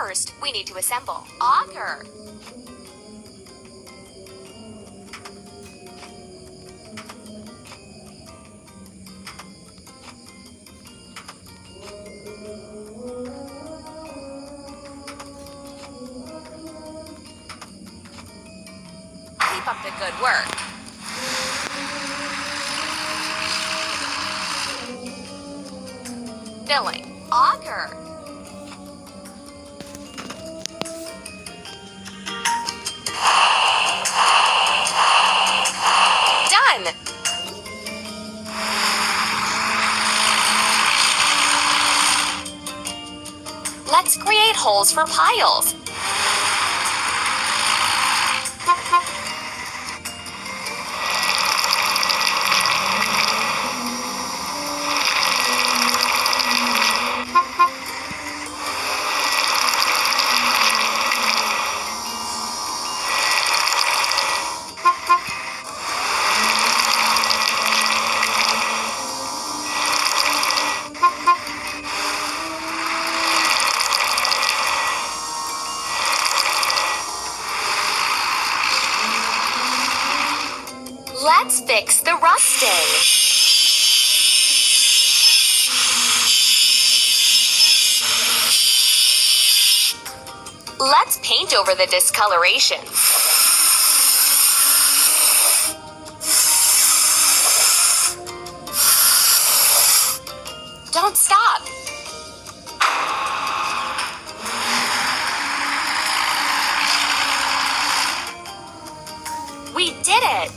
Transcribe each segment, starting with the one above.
First, we need to assemble auger. Keep up the good work. Filling auger. Done. Let's create holes for piles. Let's fix the rusting. Let's paint over the discoloration. Don't stop. We did it.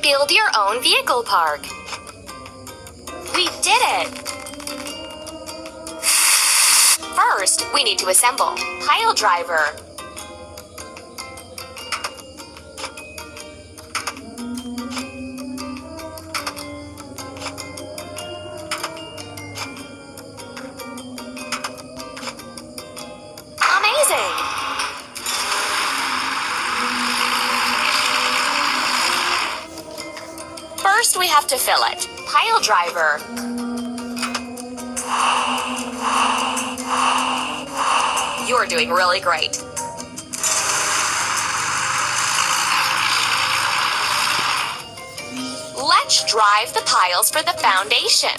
Build your own vehicle park. We did it! First, we need to assemble pile driver. Amazing! First, we have to fill it. Pile driver. You're doing really great. Let's drive the piles for the foundation.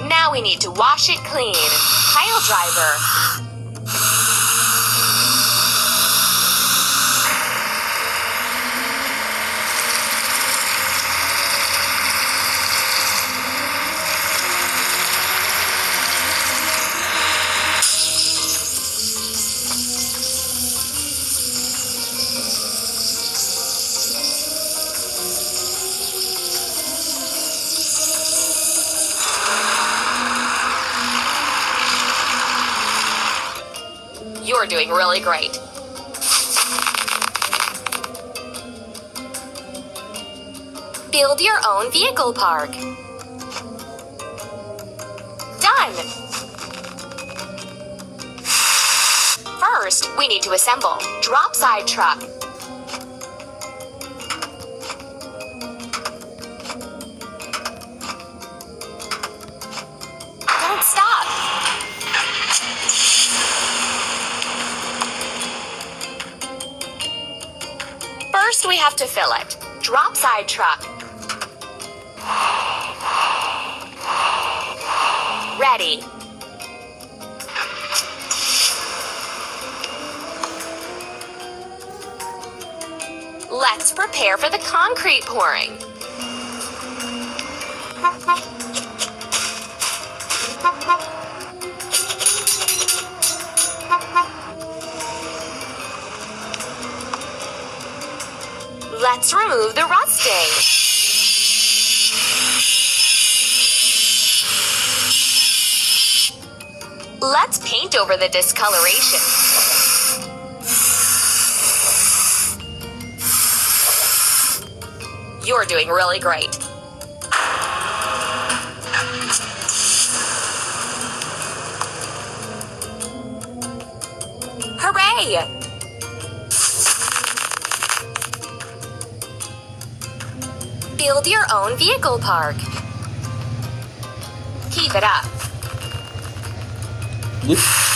Now we need to wash it clean. Pile driver. You're doing really great. Build your own vehicle park. Done! First, we need to assemble drop side truck. Don't stop! First, we have to fill it. Drop side truck. Ready. Let's prepare for the concrete pouring. Let's remove the rusting. Let's paint over the discoloration. You're doing really great. Hooray! Build your own vehicle park. Keep it up. Whoop.